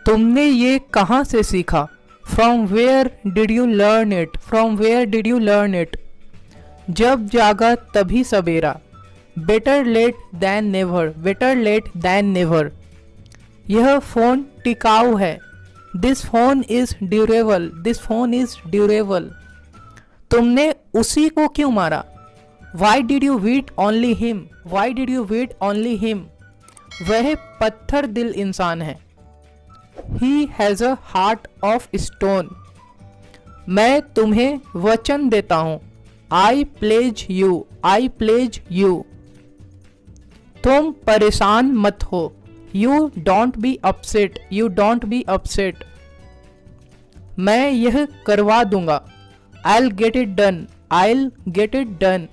तुमने ये कहाँ से सीखा? From where did you learn it? From where did you learn it? जब जागा तभी सवेरा। Better late than never, better late than never. यह फ़ोन टिकाऊ है। This phone is durable, this phone is durable. तुमने उसी को क्यों मारा? Why did you beat only him, why did you beat only him? वह पत्थर दिल इंसान है। He has a heart of stone. मैं तुम्हें वचन देता हूँ। I pledge you, I pledge you. तुम परेशान मत हो। You don't be upset, you don't be upset. मैं यह करवा दूंगा। I'll get it done, I'll get it done।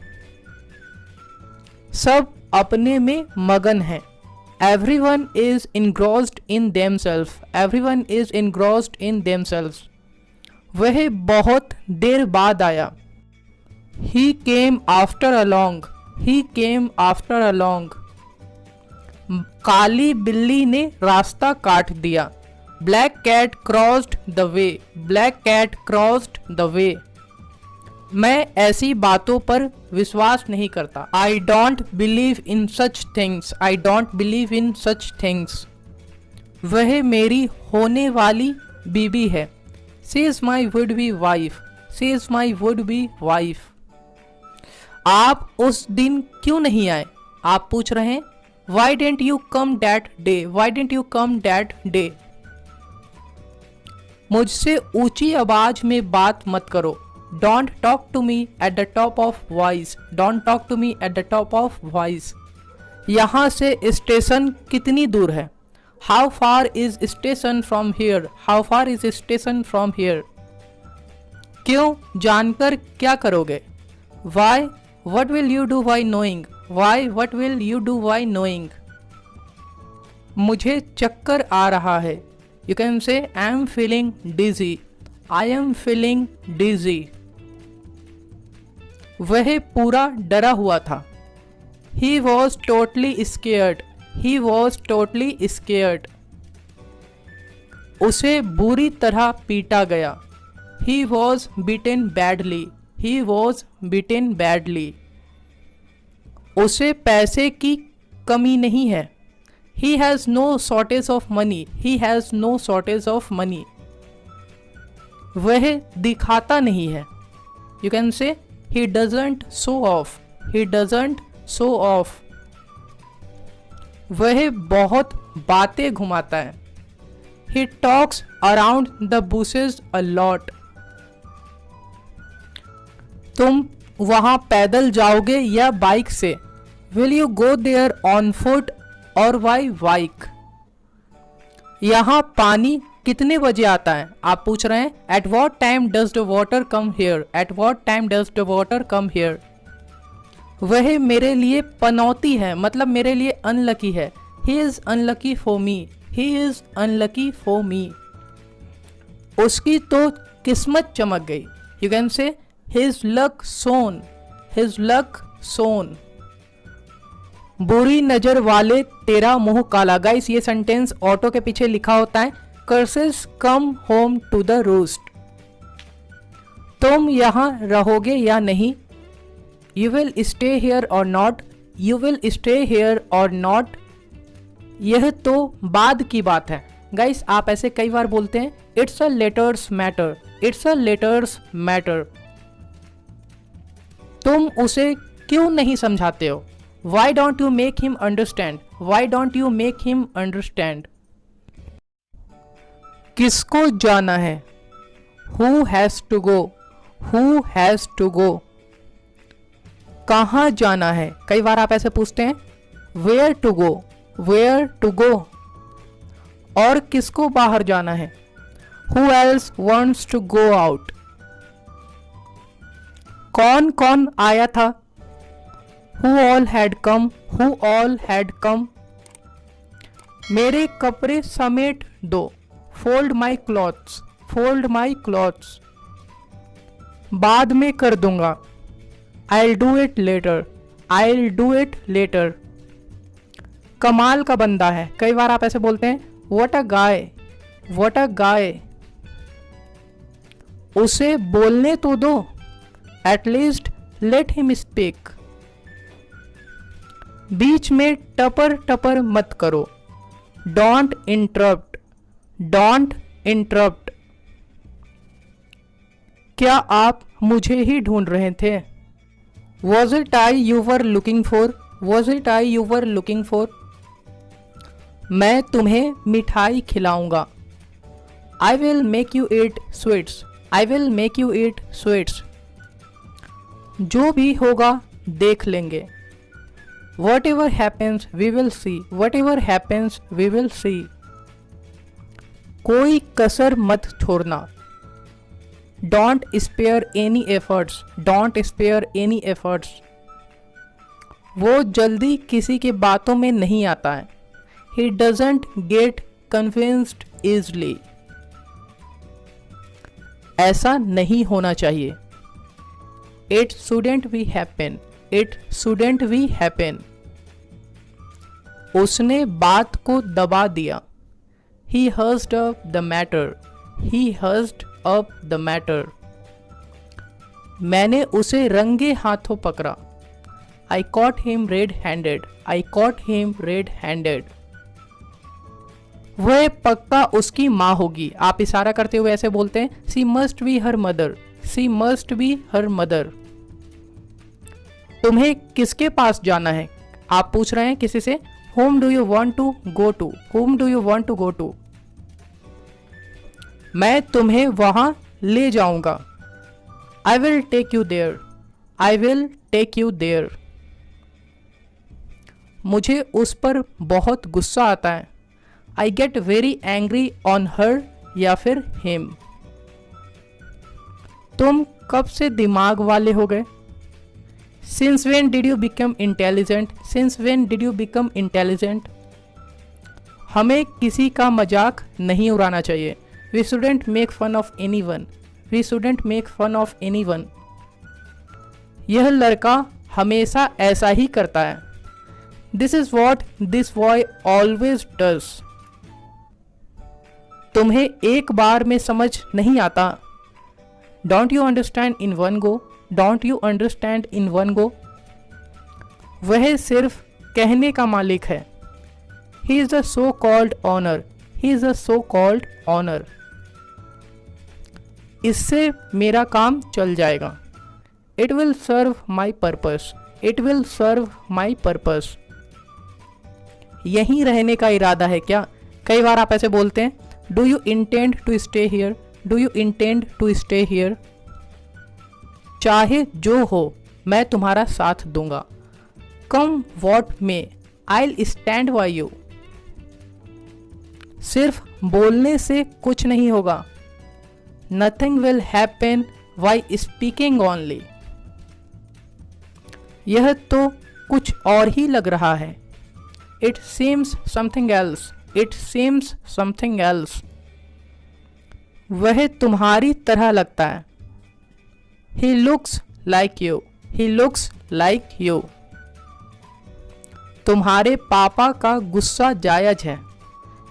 सब अपने में मगन है। Everyone is engrossed in themselves, everyone is engrossed in themselves। वह बहुत देर बाद आया। He came after a long, he came after a long। काली बिल्ली ने रास्ता काट दिया। Black cat crossed the way, black cat crossed the way। मैं ऐसी बातों पर विश्वास नहीं करता। I don't believe in such things, I don't believe in such things. वह मेरी होने वाली बीबी है। She is my would be wife, she is my would be wife. आप उस दिन क्यों नहीं आए? आप पूछ रहे हैं why didn't you come that day, why didn't you come that day. मुझसे ऊंची आवाज में बात मत करो। Don't talk to me at the top of voice, don't talk to me at the top of voice। यहाँ से स्टेशन कितनी दूर है? How far is station from here, how far is station from here। क्यों? जानकर क्या करोगे? Why, what will you do by knowing, why, what will you do by knowing। मुझे चक्कर आ रहा है। You can say I am feeling dizzy, I am feeling dizzy। वह पूरा डरा हुआ था। He was totally scared, he was totally scared। उसे बुरी तरह पीटा गया। He was beaten badly, he was beaten badly। उसे पैसे की कमी नहीं है। He has no shortage of money, he has no shortage of money। वह दिखाता नहीं है। You can say he doesn't show off, he doesn't show off। वह बहुत बातें घुमाता है। He talks around the bushes a lot। तुम वहां पैदल जाओगे या बाइक से? Will you go there on foot or by bike। यहाँ पानी कितने बजे आता है? आप पूछ रहे हैं at what time does the water come here, at what time does the water come here. वह मेरे लिए पनौती है, मतलब मेरे लिए अनलकी है। He is unlucky for me, he is unlucky for me. उसकी तो किस्मत चमक गई। You can say his luck shone, his luck shone. बुरी नजर वाले तेरा मुंह काला। गाइस ये सेंटेंस ऑटो के पीछे लिखा होता है curses come home to the roost. तुम यहाँ रहोगे या नहीं? यू विल स्टे हेयर और not, you will stay here और नॉट। यह तो बाद की बात है। गाइस आप ऐसे कई बार बोलते हैं it's a letters matter, it's a letters matter. तुम उसे क्यों नहीं समझाते हो? Why don't you make him understand? Why don't you make him understand? किसको जाना है? Who has to go? Who has to go? कहाँ जाना है? कई बार आप ऐसे पूछते हैं Where to go? Where to go? और किसको बाहर जाना है? Who else wants to go out? कौन कौन आया था? Who all had come, who all had come। मेरे कपड़े समेट दो। Fold my clothes, fold my clothes। बाद में कर दूंगा। I'll do it later, I'll do it later। कमाल का बंदा है। कई बार आप ऐसे बोलते हैं What a guy, what a guy. उसे बोलने तो दो, एटलीस्ट लेट हिम स्पीक। बीच में टपर टपर मत करो, डोंट इंटरप्ट, डोंट इंटरप्ट। क्या आप मुझे ही ढूंढ रहे थे? Was it I you were looking for, was it I you were looking for. मैं तुम्हें मिठाई खिलाऊंगा, I will make you eat sweets, I will make you eat sweets. जो भी होगा देख लेंगे, whatever happens we will see, whatever happens we will see. कोई कसर मत छोड़ना, don't spare any efforts, don't spare any efforts. वो जल्दी किसी के बातों में नहीं आता है, he doesn't get convinced easily. ऐसा नहीं होना चाहिए, it shouldn't be happen, it shouldn't be happen. उसने बात को दबा दिया, he hushed up the matter, he hushed up the matter. मैंने उसे रंगे हाथों पकड़ा, I caught him red handed, I caught him red handed. वह पक्का उसकी माँ होगी। आप इशारा करते हुए ऐसे बोलते हैं, she must be her mother, she must be her mother. तुम्हें किसके पास जाना है? आप पूछ रहे हैं किसी से, home do you want to go to, home do you want to go to. मैं तुम्हें वहां ले जाऊंगा, I will take you there, I will take you there. मुझे उस पर बहुत गुस्सा आता है, I get very angry on her या फिर हिम। तुम कब से दिमाग वाले हो गए? Since when did you become intelligent, since when did you become intelligent. हमें किसी का मजाक नहीं उड़ाना चाहिए, we shouldn't make fun of anyone, we shouldn't make fun of anyone. यह लड़का हमेशा ऐसा ही करता है, this is what this boy always does. तुम्हें एक बार में समझ नहीं आता, don't you understand in one go, don't you understand in one गो। वह सिर्फ कहने का मालिक है, he is the so called owner, he is the so called owner. इससे मेरा काम चल जाएगा, it will serve my purpose, it will serve my purpose. यहीं रहने का इरादा है क्या? कई बार आप ऐसे बोलते हैं, do you intend to stay here, do you intend to stay here. चाहे जो हो मैं तुम्हारा साथ दूंगा, come what may I will stand by you. सिर्फ बोलने से कुछ नहीं होगा, nothing will happen by speaking only. यह तो कुछ और ही लग रहा है, it seems something else, it seems something else. वह तुम्हारी तरह लगता है, he looks like you, he looks like you. तुम्हारे पापा का गुस्सा जायज है,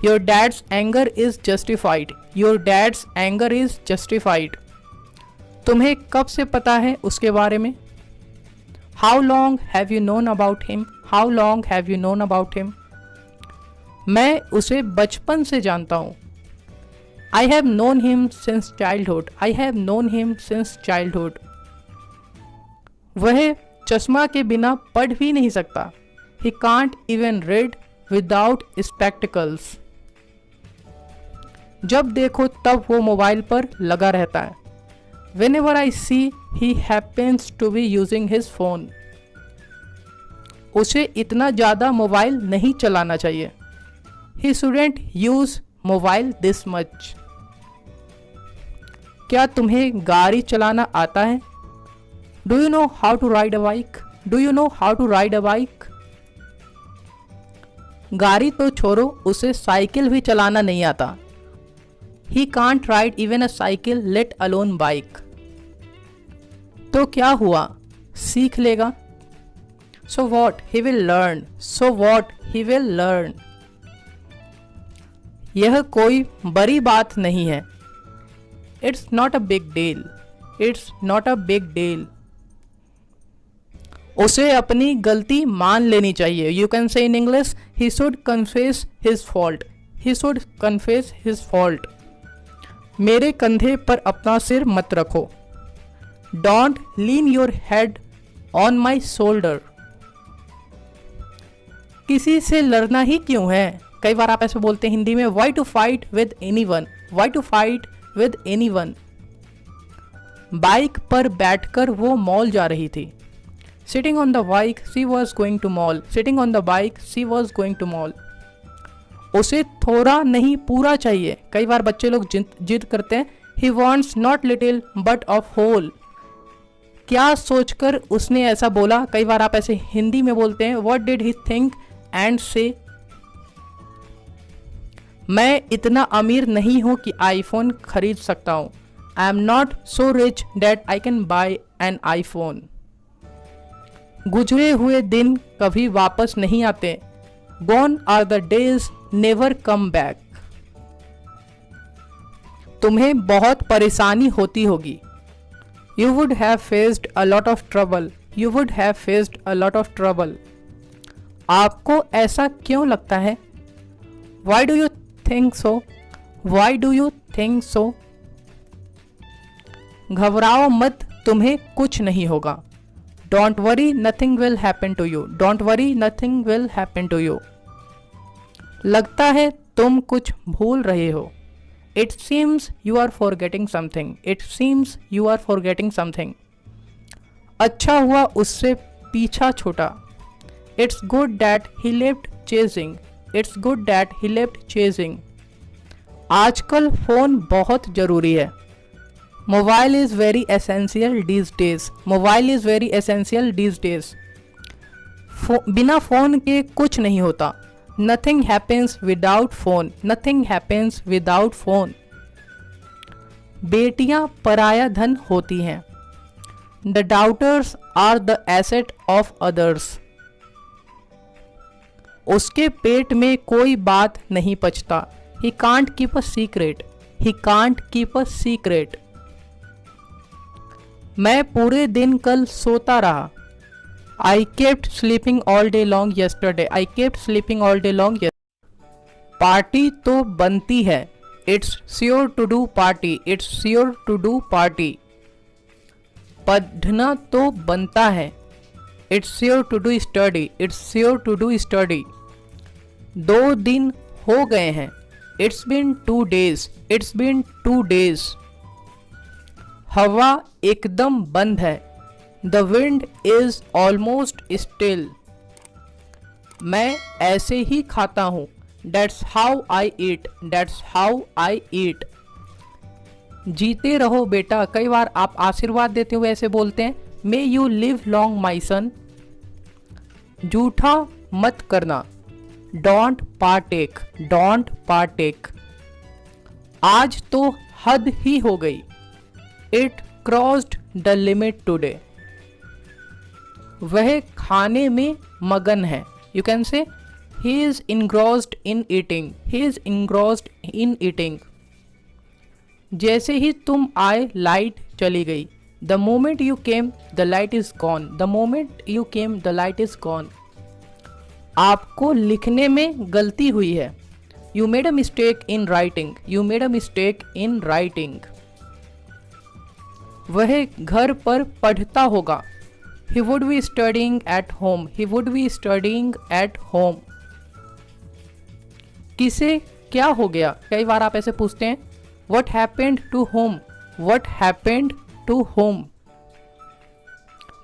your dad's anger is justified, your dad's anger is justified. तुम्हें कब से पता है उसके बारे में? How long have you known about him, how long have you known about him. मैं उसे बचपन से जानता हूँ, I have known him since childhood, I have known him since childhood. वह चश्मा के बिना पढ़ भी नहीं सकता, he can't even read without spectacles. जब देखो तब वो मोबाइल पर लगा रहता है, whenever I see he happens to be using his phone। उसे इतना ज़्यादा मोबाइल नहीं चलाना चाहिए, he shouldn't use mobile this much। क्या तुम्हें गाड़ी चलाना आता है? Do you know how to ride a bike? Do you know how to ride a bike? गाड़ी तो छोड़ो, उसे साइकिल भी चलाना नहीं आता, he can't ride even a cycle let alone bike। तो क्या हुआ, सीख लेगा, so what he will learn, so what he will learn। यह कोई बड़ी बात नहीं है। It's not a big deal. It's not a big deal. उसे अपनी गलती मान लेनी चाहिए। यू कैन से in English, he should confess his fault. He should confess his fault. मेरे कंधे पर अपना सिर मत रखो। Don't lean your head on my shoulder. किसी से लड़ना ही क्यों है? कई बार आप ऐसे बोलते हैं हिंदी में, why to fight with anyone. Why to fight with anyone. Bike पर बैठकर वो मॉल जा रही थी। Sitting on the bike she was going to mall. Sitting on the bike she was going to mall. उसे थोड़ा नहीं पूरा चाहिए। कई बार बच्चे लोग जिद करते हैं, he wants not little but of whole. क्या सोचकर उसने ऐसा बोला? कई बार आप ऐसे हिंदी में बोलते हैं, what did he think and से। मैं इतना अमीर नहीं हूं कि आईफोन खरीद सकता हूं। I am not so rich that I can buy an iPhone. गुजरे हुए दिन कभी वापस नहीं आते। Gone are the days never come back. तुम्हें बहुत परेशानी होती होगी। You would have faced a lot of trouble. You would have faced a lot of trouble. आपको ऐसा क्यों लगता है? Why do you think so? Why do you think so? घबराओ मत, तुम्हें कुछ नहीं होगा। Don't worry, nothing will happen to you. Don't worry, nothing will happen to you. लगता है तुम कुछ भूल रहे हो। It seems you are forgetting something. It seems you are forgetting something. अच्छा हुआ उससे पीछा छूटा। It's good that he left chasing. It's good that he left chasing. आजकल फोन बहुत जरूरी है। Mobile is very essential these days. Mobile is very essential these days. बिना फोन के कुछ नहीं होता। Nothing happens without phone. Nothing happens without phone. बेटियां पराया धन होती हैं। The daughters are the asset of others. उसके पेट में कोई बात नहीं पचता। He can't keep a secret. He can't keep a secret. मैं पूरे दिन कल सोता रहा। I kept sleeping all day long yesterday. I kept sleeping all day long. Party तो बनती है। It's sure to do party. It's sure to do party. पढ़ना तो बनता है। It's sure to do study. It's sure to do study. 2 दिन हो गए हैं। It's been 2 days। It's been 2 days। हवा एकदम बंद है। The wind is almost still. मैं ऐसे ही खाता हूँ। That's how I eat. That's how I eat. जीते रहो बेटा। कई बार आप आशीर्वाद देते हुए ऐसे बोलते हैं, May you live long my son. झूठा मत करना। Don't partake. Don't partake. आज तो हद ही हो गई। It crossed the limit today. वह खाने में मगन है। You can say he is engrossed in eating. He is engrossed in eating. जैसे ही तुम आए लाइट चली गई। The moment you came, the light is gone. The moment you came, the light is gone. आपको लिखने में गलती हुई है। You made a mistake in writing. You made a mistake in writing. वह घर पर पढ़ता होगा। He would be studying at home. He would be studying at home. किसे क्या हो गया? कई बार आप ऐसे पूछते हैं, What happened to whom? What happened to whom?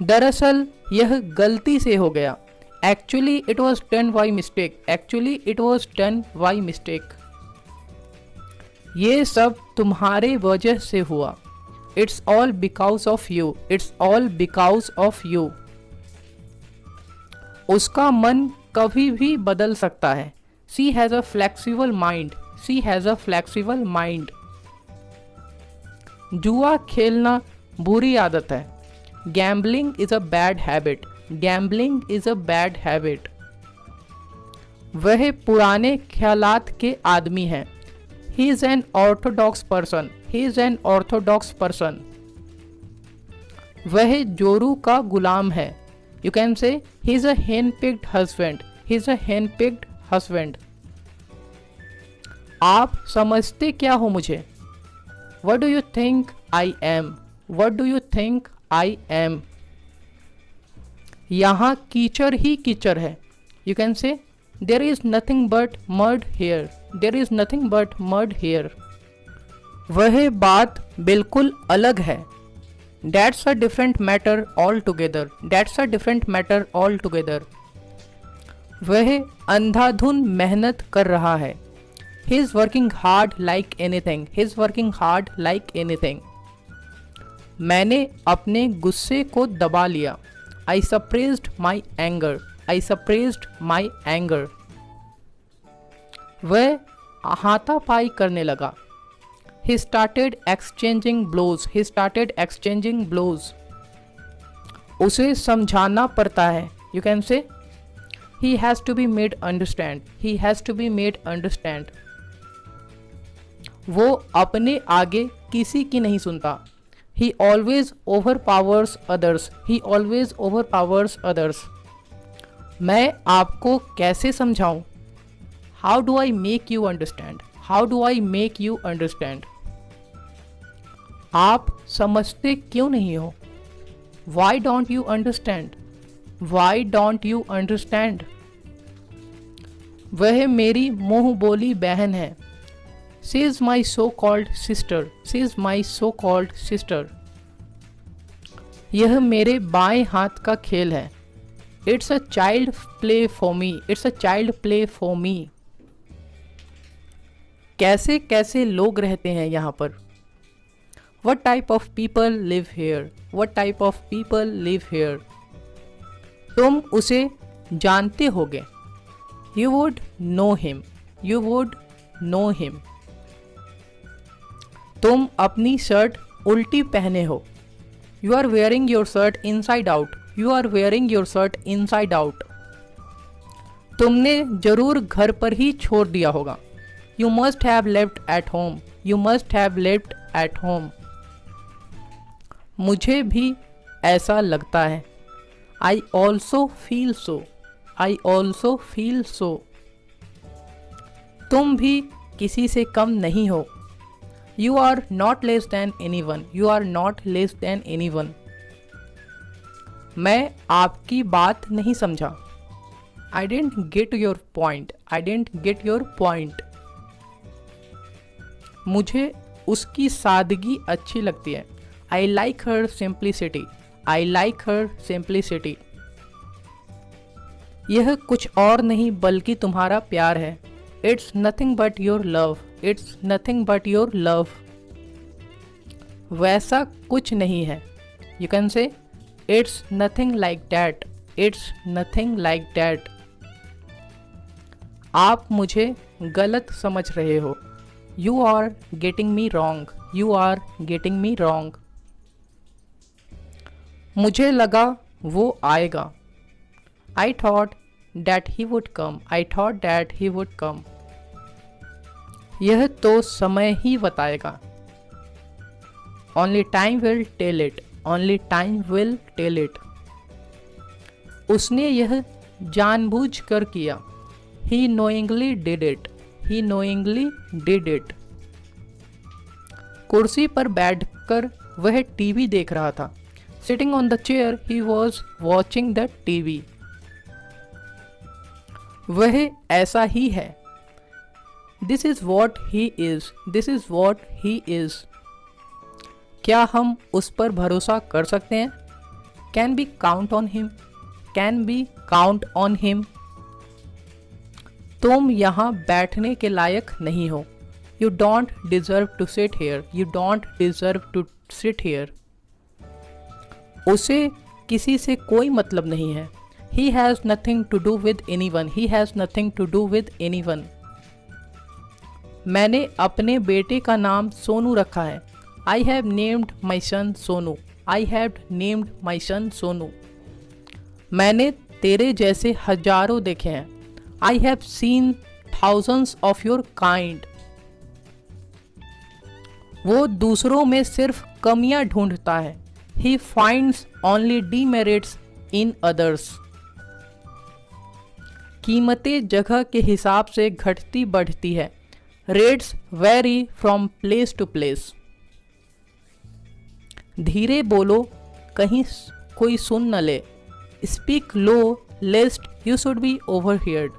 दरअसल यह गलती से हो गया। Actually it was done by mistake. Actually it was done by mistake. ये सब तुम्हारे वजह से हुआ। It's all because of you. It's all because of you. उसका मन कभी भी बदल सकता है। She has a flexible mind. She has a flexible mind. जुआ खेलना बुरी आदत है। Gambling is a bad habit. Gambling is a bad habit. वह पुराने ख्यालात के आदमी हैं। He is an Orthodox person, he is an Orthodox person. वह जोरू का गुलाम है, यू कैन से ही इज अ हेन picked husband, he is a हेन पिक्ड हस्बैंड। आप समझते क्या हो मुझे? What do you think I am? What do you think I am? यहाँ कीचड़ ही कीचड़ है, you can say there is nothing but mud here, there is nothing but mud here। वह बात बिल्कुल अलग है, that's a different matter altogether, that's a different matter altogether। वह अंधाधुन मेहनत कर रहा है, he is working hard like anything, he is working hard like anything। मैंने अपने गुस्से को दबा लिया, I suppressed my anger, I suppressed my anger। वह हाथापाई करने लगा, he started exchanging blows, he started exchanging blows। उसे समझाना पड़ता है, you can say he has to be made understand, he has to be made understand। वो अपने आगे किसी की नहीं सुनता, he always overpowers others, he always overpowers others। मैं आपको कैसे समझाऊं? How do I make you understand? How do I make you understand? आप समझते क्यों नहीं हो? Why don't you understand? Why don't you understand? वह मेरी मुंह बोली बहन है, she is my so-called sister, she is my so-called sister। यह मेरे बाएं हाथ का खेल है, it's a child play for me, it's a child play for me। कैसे कैसे लोग रहते हैं यहाँ पर? What type of people live here? What type of people live here? तुम उसे जानते होगे, you would know him, you would know him। तुम अपनी शर्ट उल्टी पहने हो, you are wearing your shirt inside out, you are wearing your shirt inside out. तुमने जरूर घर पर ही छोड़ दिया होगा, you must have left at home, you must have left at home. मुझे भी ऐसा लगता है, I also feel so, I also feel so. तुम भी किसी से कम नहीं हो, You are not less than anyone, you are not less than anyone। मैं आपकी बात नहीं समझा, I didn't get your point, I didn't get your point। मुझे उसकी सादगी अच्छी लगती है, I like her simplicity, I like her simplicity। यह कुछ और नहीं बल्कि तुम्हारा प्यार है, It's nothing but your love, it's nothing but your love। वैसा कुछ नहीं है, you can say it's nothing like that, it's nothing like that। आप मुझे गलत समझ रहे हो, you are getting me wrong, you are getting me wrong। मुझे लगा वो आएगा, I thought that he would come, I thought that he would come। यह तो समय ही बताएगा, only time will tell it, only time will tell it। उसने यह जानबूझकर किया, he knowingly did it, he knowingly did it। कुर्सी पर बैठकर वह टीवी देख रहा था, sitting on the chair he was watching the TV। वह ऐसा ही है, This is what he is, this is what he is। क्या हम उस पर भरोसा कर सकते हैं? Can we count on him? Can we count on him? तुम यहाँ बैठने के लायक नहीं हो, You don't deserve to sit here, you don't deserve to sit here। उसे किसी से कोई मतलब नहीं है, He has nothing to do with anyone, he has nothing to do with anyone। मैंने अपने बेटे का नाम सोनू रखा है, I have named my son Sonu, I have named my son Sonu. मैंने तेरे जैसे हजारों देखे हैं, I have seen thousands of your kind। वो दूसरों में सिर्फ कमियां ढूंढता है। He finds only demerits in others. कीमतें जगह के हिसाब से घटती बढ़ती है। Rates vary from place to place. धीरे बोलो, कहीं कोई सुन न ले। Speak low lest you should be overheard.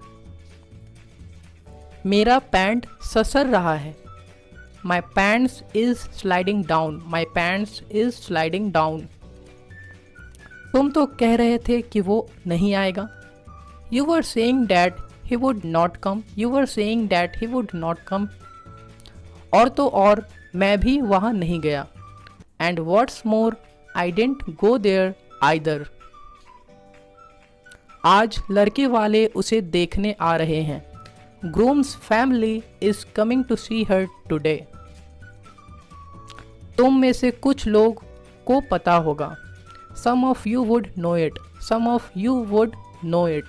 मेरा पैंट ससर रहा है। My pants is sliding down. My pants is sliding down. तुम तो कह रहे थे कि वो नहीं आएगा। You were saying that he would not come. You were saying that he would not come. और तो और मैं भी वहाँ नहीं गया। And what's more, I didn't go there either. आज लड़के वाले उसे देखने आ रहे हैं। Groom's family is coming to see her today. तुम में से कुछ लोग को पता होगा। Some of you would know it. Some of you would know it.